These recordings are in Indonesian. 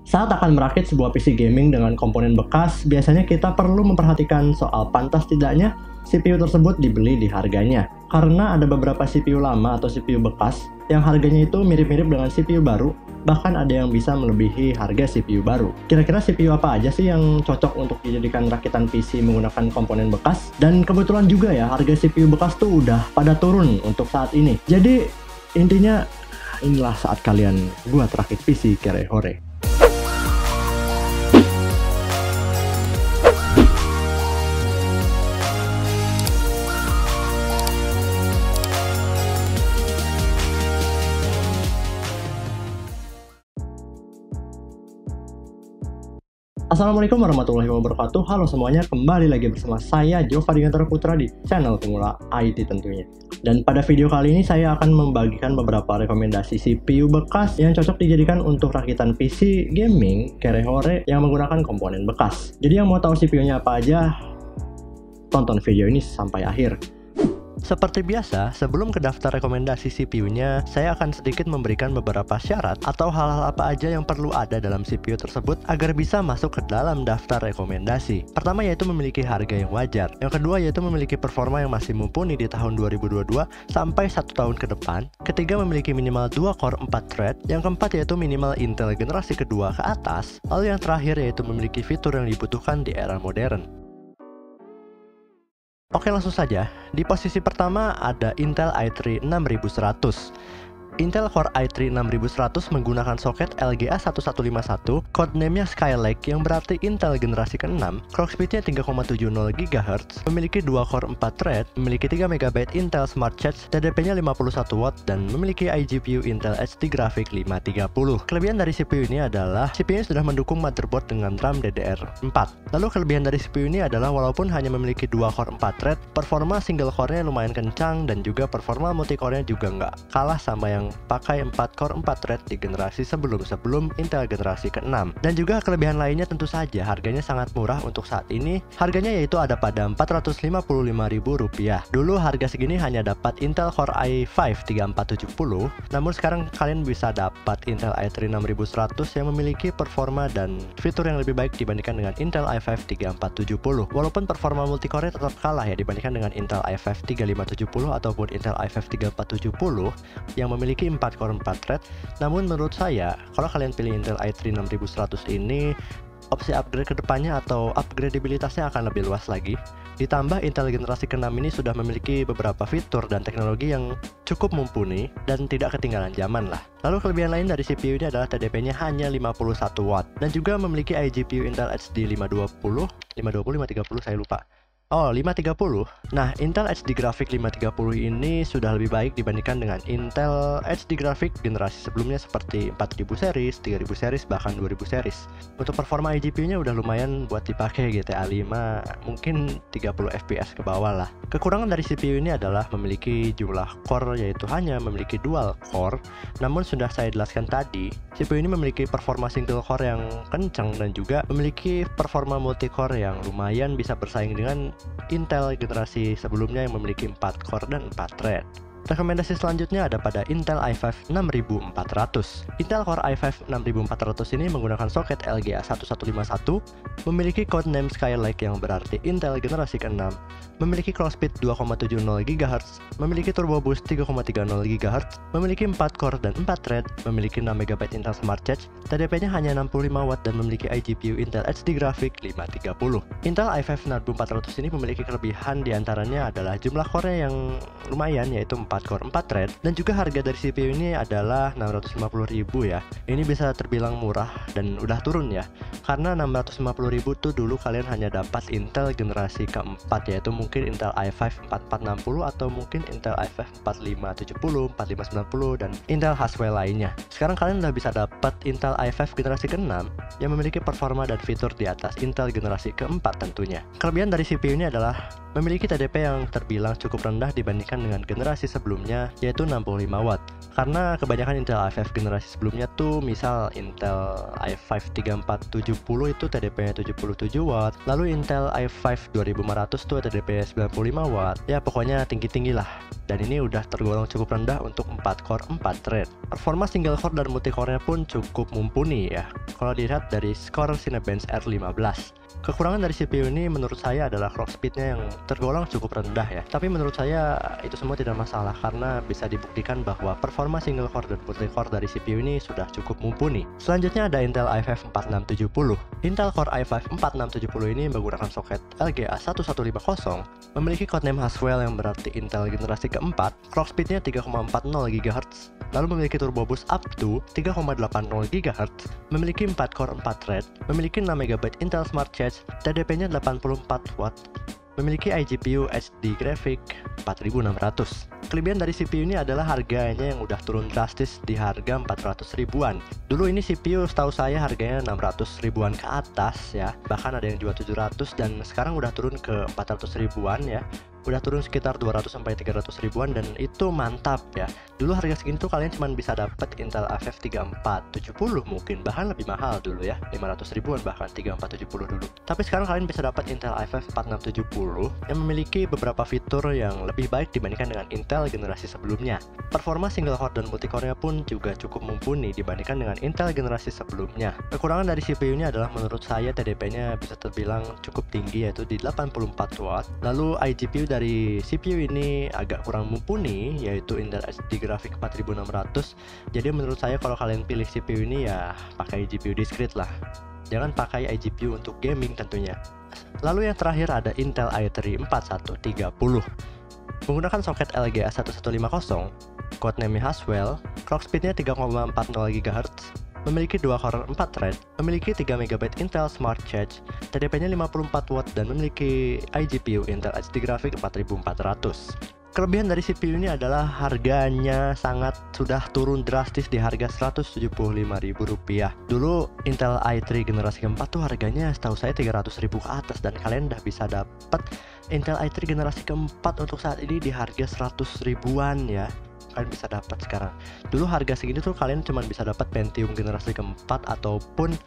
Saat akan merakit sebuah PC gaming dengan komponen bekas, biasanya kita perlu memperhatikan soal pantas tidaknya CPU tersebut dibeli di harganya. Karena ada beberapa CPU lama atau CPU bekas yang harganya itu mirip-mirip dengan CPU baru, bahkan ada yang bisa melebihi harga CPU baru. Kira-kira CPU apa aja sih yang cocok untuk dijadikan rakitan PC menggunakan komponen bekas? Dan kebetulan juga ya, harga CPU bekas tuh udah pada turun untuk saat ini. Jadi intinya inilah saat kalian buat rakit PC kere-hore. Assalamualaikum warahmatullahi wabarakatuh. Halo semuanya, kembali lagi bersama saya Jova Dinantara Putra di channel Pemula IT tentunya. Dan pada video kali ini saya akan membagikan beberapa rekomendasi CPU bekas yang cocok dijadikan untuk rakitan PC gaming kere-hore yang menggunakan komponen bekas. Jadi yang mau tahu CPU-nya apa aja, tonton video ini sampai akhir. Seperti biasa, sebelum ke daftar rekomendasi CPU-nya, saya akan sedikit memberikan beberapa syarat atau hal-hal apa aja yang perlu ada dalam CPU tersebut agar bisa masuk ke dalam daftar rekomendasi. Pertama yaitu memiliki harga yang wajar. Yang kedua yaitu memiliki performa yang masih mumpuni di tahun 2022 sampai 1 tahun ke depan. Ketiga memiliki minimal 2 core 4 thread. Yang keempat yaitu minimal Intel generasi kedua ke atas. Lalu yang terakhir yaitu memiliki fitur yang dibutuhkan di era modern. Oke, langsung saja. Di posisi pertama ada Intel i3 6100. Intel Core i3 6100 menggunakan soket LGA 1151, codename-nya Skylake yang berarti Intel generasi ke-6, clock speed-nya 3,70 GHz, memiliki 2 core 4 thread, memiliki 3 MB Intel Smart Charge, TDP-nya 51 watt, dan memiliki iGPU Intel HD Graphics 530. Kelebihan dari CPU ini adalah CPU-nya sudah mendukung motherboard dengan RAM DDR4. Lalu kelebihan dari CPU ini adalah walaupun hanya memiliki 2 core 4 thread, performa single core-nya lumayan kencang dan juga performa multi-core-nya juga nggak kalah sama yang pakai 4 core 4 thread di generasi sebelum Intel generasi ke-6. Dan juga kelebihan lainnya tentu saja harganya sangat murah untuk saat ini. Harganya yaitu ada pada Rp455.000. Dulu harga segini hanya dapat Intel Core i5 3470, namun sekarang kalian bisa dapat Intel i3 6100 yang memiliki performa dan fitur yang lebih baik dibandingkan dengan Intel i5 3470. Walaupun performa multicore tetap kalah ya dibandingkan dengan Intel i5 3570 ataupun Intel i5 3470 yang memiliki 4 core 4 thread. Namun menurut saya, kalau kalian pilih Intel i3 6100 ini, opsi upgrade kedepannya atau upgradabilitasnya akan lebih luas lagi. Ditambah Intel generasi ke-6 ini sudah memiliki beberapa fitur dan teknologi yang cukup mumpuni dan tidak ketinggalan zaman lah. Lalu kelebihan lain dari CPU ini adalah TDP-nya hanya 51 watt dan juga memiliki iGPU Intel HD 530, 530 saya lupa. Oh, 530. Nah, Intel HD Graphics 530 ini sudah lebih baik dibandingkan dengan Intel HD Graphics generasi sebelumnya seperti 4000 series, 3000 series, bahkan 2000 series. Untuk performa iGPU-nya udah lumayan buat dipakai GTA 5, mungkin 30 FPS ke bawah lah. Kekurangan dari CPU ini adalah memiliki jumlah core yaitu hanya memiliki dual core. Namun sudah saya jelaskan tadi, CPU ini memiliki performa single core yang kencang dan juga memiliki performa multi core yang lumayan bisa bersaing dengan Intel generasi sebelumnya yang memiliki 4 core dan 4 thread. Rekomendasi selanjutnya ada pada Intel i5 6400. Intel Core i5 6400 ini menggunakan soket LGA 1151, memiliki codename Skylake yang berarti Intel generasi ke-6, memiliki clock speed 2,70 GHz, memiliki turbo boost 3,30 GHz, memiliki 4 core dan 4 thread, memiliki 6 MB Intel Smart Charge, TDP-nya hanya 65 watt dan memiliki iGPU Intel HD Graphics 530. Intel i5 6400 ini memiliki kelebihan diantaranya adalah jumlah core yang lumayan yaitu 4 core 4 thread dan juga harga dari CPU ini adalah 650.000 ya. Ini bisa terbilang murah dan udah turun ya. Karena 650.000 tuh dulu kalian hanya dapat Intel generasi keempat yaitu mungkin Intel i5 4460 atau mungkin Intel i5 4570, 4590 dan Intel Haswell lainnya. Sekarang kalian udah bisa dapat Intel i5 generasi ke-6 yang memiliki performa dan fitur di atas Intel generasi keempat tentunya. Kelebihan dari CPU ini adalah memiliki TDP yang terbilang cukup rendah dibandingkan dengan generasi sebelumnya sebelumnya, yaitu 65 watt. Karena kebanyakan Intel i5 generasi sebelumnya tuh misal Intel i5 3470 itu TDP-nya 77 watt, lalu Intel i5 2500 tuh TDP-nya 95 watt. Ya pokoknya tinggi-tinggi lah. Dan ini udah tergolong cukup rendah untuk 4 core 4 thread. Performa single core dan multi core-nya pun cukup mumpuni ya, kalau dilihat dari skor Cinebench R15. Kekurangan dari CPU ini menurut saya adalah clock speed-nya yang tergolong cukup rendah ya. Tapi menurut saya itu semua tidak masalah karena bisa dibuktikan bahwa performa single core dan multi core dari CPU ini sudah cukup mumpuni. Selanjutnya ada Intel i5 4670. Intel Core i5 4670 ini menggunakan soket LGA 1150, memiliki codename Haswell yang berarti Intel generasi keempat, clock speed-nya 3,40 GHz, lalu memiliki turbo boost up to 3,80 GHz, memiliki 4 core 4 thread, memiliki 6 MB Intel Smart Charge, TDP-nya 84 watt, memiliki iGPU HD Graphic 4600. Kelebihan dari CPU ini adalah harganya yang udah turun drastis di harga 400 ribuan. Dulu ini CPU setahu saya harganya 600 ribuan ke atas ya, bahkan ada yang jual 700 dan sekarang udah turun ke 400 ribuan ya. Udah turun sekitar 200 sampai 300 ribuan dan itu mantap ya. Dulu harga segini tuh kalian cuma bisa dapat Intel i5 3470 mungkin, bahkan lebih mahal dulu ya, 500 ribuan bahkan 3470 dulu. Tapi sekarang kalian bisa dapat Intel i5 4670 yang memiliki beberapa fitur yang lebih baik dibandingkan dengan Intel generasi sebelumnya. Performa single core dan multi core-nya pun juga cukup mumpuni dibandingkan dengan Intel generasi sebelumnya. Kekurangan dari CPU ini adalah menurut saya TDP-nya bisa terbilang cukup tinggi yaitu di 84 watt. Lalu iGPU dari CPU ini agak kurang mumpuni yaitu Intel HD Graphic 4600. Jadi menurut saya kalau kalian pilih CPU ini ya pakai GPU discrete lah. Jangan pakai iGPU untuk gaming tentunya. Lalu yang terakhir ada Intel i3 4130. Menggunakan soket LGA 1150, codename Haswell, clock speed-nya 3,40 GHz, memiliki 2 core 4 thread, memiliki 3 MB Intel Smart Charge, TDP-nya 54 watt dan memiliki iGPU Intel HD Graphic 4400. Kelebihan dari CPU ini adalah harganya sudah turun drastis di harga Rp175.000. Dulu Intel i3 generasi keempat tuh harganya setahu saya 300.000 ke atas dan kalian udah bisa dapat Intel i3 generasi keempat untuk saat ini di harga 100 ribuan ya. Kalian bisa dapat sekarang. Dulu harga segini tuh kalian cuma bisa dapat Pentium generasi keempat ataupun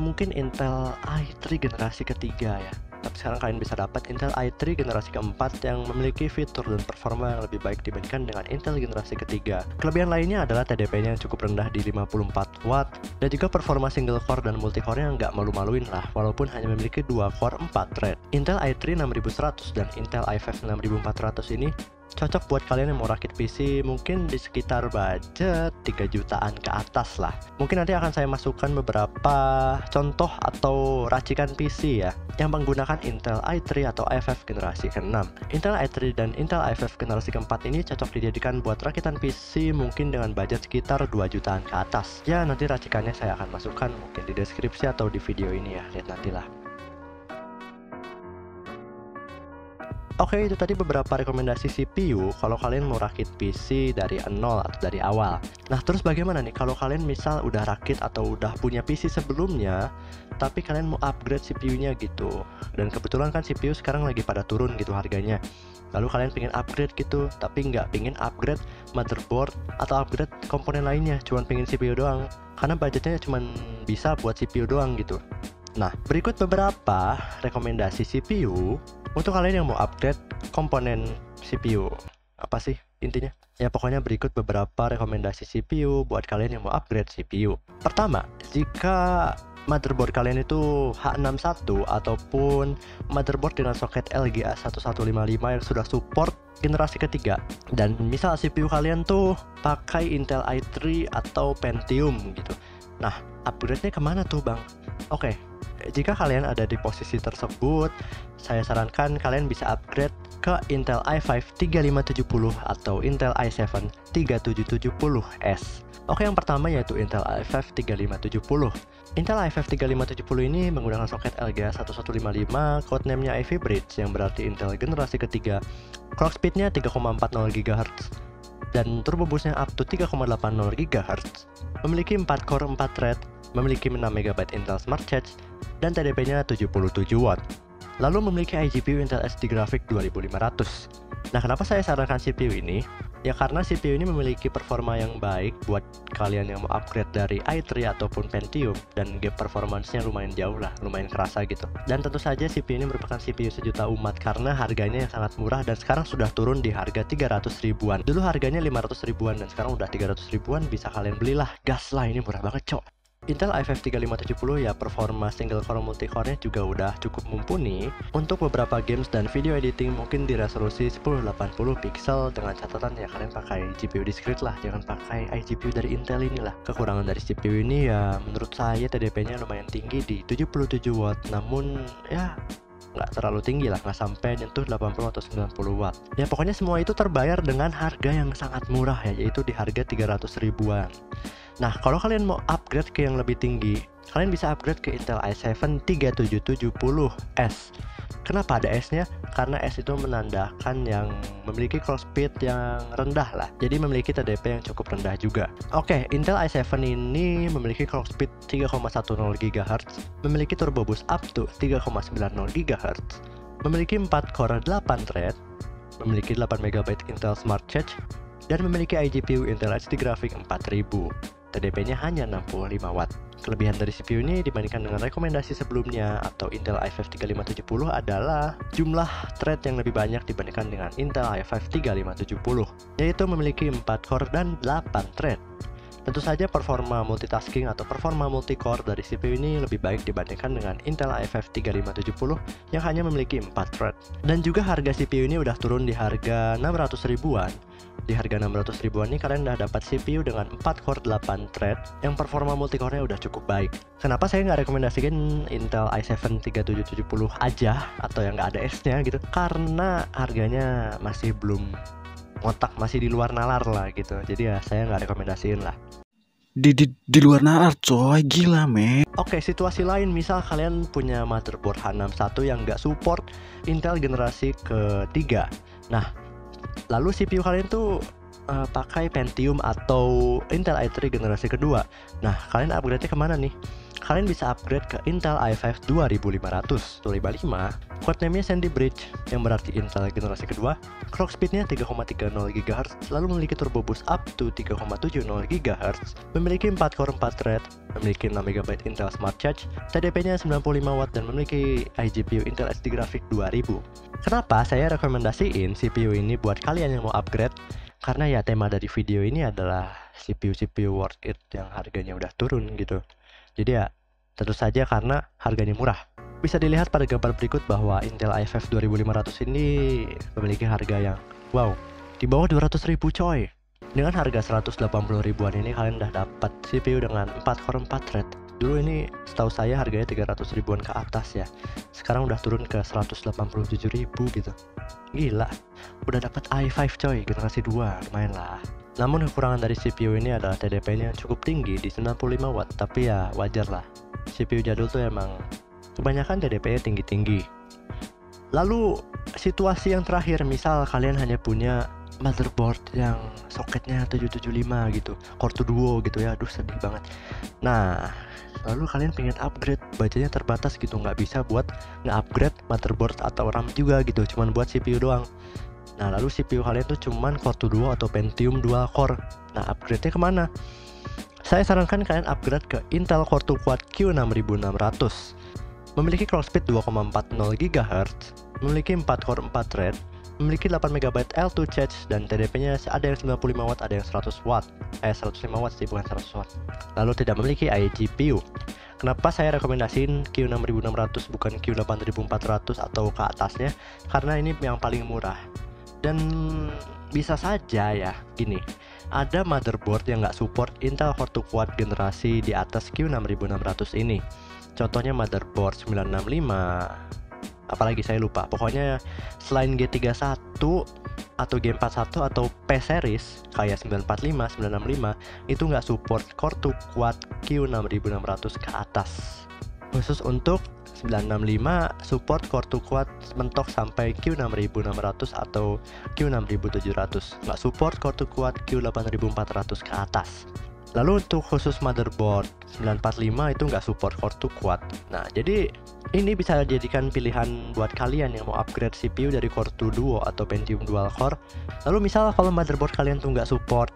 mungkin Intel i3 generasi ketiga ya. Tapi sekarang kalian bisa dapat Intel i3 generasi keempat yang memiliki fitur dan performa yang lebih baik dibandingkan dengan Intel generasi ketiga. Kelebihan lainnya adalah TDP-nya yang cukup rendah di 54 watt dan juga performa single core dan multi core yang nggak malu-maluin lah walaupun hanya memiliki 2 core 4 thread. Intel i3 6100 dan Intel i5 6400 ini cocok buat kalian yang mau rakit PC mungkin di sekitar budget 3 jutaan ke atas lah. Mungkin nanti akan saya masukkan beberapa contoh atau racikan PC ya yang menggunakan Intel i3 atau i5 generasi ke-6. Intel i3 dan Intel i5 generasi ke-4 ini cocok dijadikan buat rakitan PC mungkin dengan budget sekitar 2 jutaan ke atas. Ya nanti racikannya saya akan masukkan mungkin di deskripsi atau di video ini ya, lihat nantilah. Oke, itu tadi beberapa rekomendasi CPU kalau kalian mau rakit PC dari nol atau dari awal. Nah, terus bagaimana nih kalau kalian misal udah rakit atau udah punya PC sebelumnya, tapi kalian mau upgrade CPU-nya gitu. Dan kebetulan kan CPU sekarang lagi pada turun gitu harganya. Lalu kalian pengen upgrade gitu, tapi nggak pengen upgrade motherboard atau upgrade komponen lainnya, cuman pengen CPU doang. Karena budgetnya cuman bisa buat CPU doang gitu. Nah, berikut beberapa rekomendasi CPU untuk kalian yang mau upgrade komponen CPU. Apa sih intinya? Ya pokoknya berikut beberapa rekomendasi CPU buat kalian yang mau upgrade CPU. Pertama, jika motherboard kalian itu H61 ataupun motherboard dengan soket LGA 1155 yang sudah support generasi ketiga, dan misal CPU kalian tuh pakai Intel i3 atau Pentium gitu. Nah, upgrade-nya kemana tuh bang? Oke, jika kalian ada di posisi tersebut, saya sarankan kalian bisa upgrade ke Intel i5 3570 atau Intel i7 3770S. Oke, yang pertama yaitu Intel i5 3570. Intel i5 3570 ini menggunakan soket LGA 1155, codename-nya Ivy Bridge yang berarti Intel generasi ketiga. Clock speed-nya 3,40 GHz dan turbo boost-nya up to 3,80 GHz. Memiliki 4 core 4 thread, memiliki 6 MB Intel Smart Charge dan TDP-nya 77 watt. Lalu memiliki iGPU Intel HD Graphic 2500. Nah, kenapa saya sarankan CPU ini? Ya karena CPU ini memiliki performa yang baik buat kalian yang mau upgrade dari i3 ataupun Pentium, dan gap performance-nya lumayan jauh lah, lumayan kerasa gitu. Dan tentu saja CPU ini merupakan CPU sejuta umat karena harganya yang sangat murah dan sekarang sudah turun di harga 300 ribuan. Dulu harganya 500 ribuan dan sekarang udah 300 ribuan, bisa kalian belilah. Gas lah, ini murah banget cok. Intel i5 3570 ya performa single core multi-core-nya juga udah cukup mumpuni. Untuk beberapa games dan video editing mungkin di resolusi 1080 pixel, dengan catatan ya kalian pakai GPU discrete lah, jangan pakai iGPU dari Intel inilah. Kekurangan dari CPU ini ya menurut saya TDP-nya lumayan tinggi di 77 watt, namun ya nggak terlalu tinggi lah, nggak sampai nyentuh 80 atau 90 watt. Ya pokoknya semua itu terbayar dengan harga yang sangat murah ya, yaitu di harga 300 ribuan. Nah, kalau kalian mau upgrade ke yang lebih tinggi, kalian bisa upgrade ke Intel i7 3770S. Kenapa ada S-nya? Karena S itu menandakan yang memiliki clock speed yang rendah lah. Jadi memiliki TDP yang cukup rendah juga. Oke, Intel i7 ini memiliki clock speed 3,10 GHz, memiliki turbo boost up to 3,90 GHz, memiliki 4 core 8 thread, memiliki 8 MB Intel Smart Cache, dan memiliki iGPU Intel HD Graphics 4000. TDP-nya hanya 65 watt. Kelebihan dari CPU ini dibandingkan dengan rekomendasi sebelumnya atau Intel i5 3570 adalah jumlah thread yang lebih banyak dibandingkan dengan Intel i5 3570, yaitu memiliki 4 core dan 8 thread. Tentu saja performa multitasking atau performa multi-core dari CPU ini lebih baik dibandingkan dengan Intel i5 3570 yang hanya memiliki 4 thread. Dan juga harga CPU ini udah turun di harga 600 ribuan. Di harga 600 ribuan ini kalian udah dapat CPU dengan 4 core 8 thread yang performa multi-core-nya udah cukup baik. Kenapa saya nggak rekomendasikan Intel i7 3770 aja atau yang nggak ada S-nya gitu? Karena harganya masih belum ngotak, masih di luar nalar lah gitu. Jadi ya saya nggak rekomendasiin lah. Di luar nalar coy, gila men. Oke, situasi lain misal kalian punya motherboard H61 yang nggak support Intel generasi ketiga. Nah, lalu CPU kalian tuh pakai Pentium atau Intel i3 generasi kedua. Nah, kalian upgrade-nya kemana nih? Kalian bisa upgrade ke Intel i5 2500 255, codename-nya Sandy Bridge yang berarti Intel generasi kedua, clock speed-nya 3,30 GHz, lalu memiliki turbo boost up to 3,70 GHz, memiliki 4 core 4 thread, memiliki 6 MB Intel Smart Cache, TDP-nya 95 watt dan memiliki iGPU Intel HD Graphics 2000. Kenapa saya rekomendasiin CPU ini buat kalian yang mau upgrade? Karena ya tema dari video ini adalah CPU worth it yang harganya udah turun gitu. Jadi ya tentu saja karena harganya murah. Bisa dilihat pada gambar berikut bahwa Intel i5 2500 ini memiliki harga yang wow, di bawah 200 ribu coy. Dengan harga 180 ribuan ini kalian udah dapat CPU dengan 4 core 4 thread. Dulu ini setahu saya harganya 300 ribuan ke atas ya. Sekarang udah turun ke 187 ribu gitu. Gila, udah dapat i5 coy generasi 2, lumayan lah. Namun kekurangan dari CPU ini adalah TDP-nya cukup tinggi di 95 watt, tapi ya wajar lah. CPU jadul tuh emang kebanyakan TDP-nya tinggi-tinggi. Lalu situasi yang terakhir, misal kalian hanya punya motherboard yang soketnya 775 gitu, Core 2 Duo gitu ya, aduh sedih banget. Nah, lalu kalian pengen upgrade, budgetnya terbatas gitu, nggak bisa buat nge-upgrade motherboard atau RAM juga gitu, cuman buat CPU doang. Nah, lalu CPU kalian tuh cuman Core 2 Duo atau Pentium 2 core. Nah, upgrade-nya kemana? Saya sarankan kalian upgrade ke Intel Core 2 Quad Q6600. Memiliki clock speed 2,40 GHz, memiliki 4 core 4 thread, memiliki 8 MB L2 cache dan TDP-nya ada yang 95 watt, ada yang 100 watt. 105 watt sih, bukan 100 watt. Lalu tidak memiliki iGPU. Kenapa saya rekomendasiin Q6600 bukan Q8400 atau ke atasnya? Karena ini yang paling murah. Dan bisa saja ya, gini, ada motherboard yang nggak support Intel Core 2 Quad generasi di atas Q6600 ini. Contohnya motherboard 965, apalagi saya lupa. Pokoknya selain G31 atau G41 atau P series kayak 945, 965 itu nggak support Core 2 Quad Q6600 ke atas. Khusus untuk 965 support Core 2 Quad mentok sampai Q6600 atau Q6700, nggak support Core 2 Quad Q8400 ke atas. Lalu untuk khusus motherboard 945 itu nggak support Core 2 Quad. Nah, jadi Ini bisa dijadikan pilihan buat kalian yang mau upgrade CPU dari Core 2 Duo atau Pentium Dual Core. Lalu misal kalau motherboard kalian tuh nggak support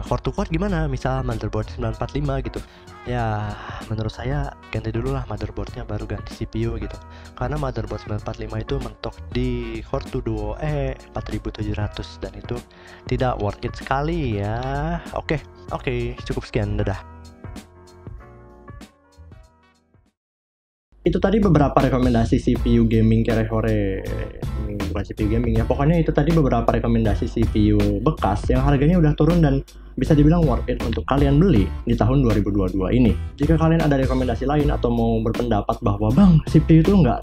Core to Core gimana? Misal motherboard 945 gitu. Ya menurut saya ganti dulu lah motherboardnya baru ganti CPU gitu. Karena motherboard 945 itu mentok di Core 2 Duo 4700 dan itu tidak worth it sekali ya. Oke, cukup sekian, dadah. Itu tadi beberapa rekomendasi CPU gaming kere-hore, bukan CPU gaming ya, pokoknya itu tadi beberapa rekomendasi CPU bekas yang harganya udah turun dan bisa dibilang worth it untuk kalian beli di tahun 2022 ini. Jika kalian ada rekomendasi lain atau mau berpendapat bahwa bang CPU itu nggak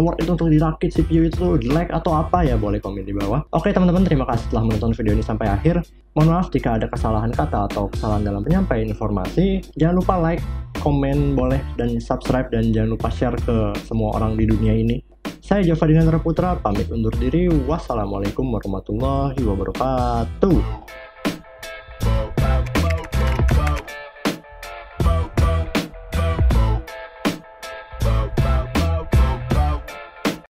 worth it untuk dirakit, CPU itu jelek atau apa, ya boleh komen di bawah. Oke teman-teman, terima kasih telah menonton video ini sampai akhir. Mohon maaf jika ada kesalahan kata atau kesalahan dalam penyampaian informasi. Jangan lupa like, komen boleh, dan subscribe, dan jangan lupa share ke semua orang di dunia ini. Saya Jova Dinandra Putra, pamit undur diri. Wassalamualaikum warahmatullahi wabarakatuh.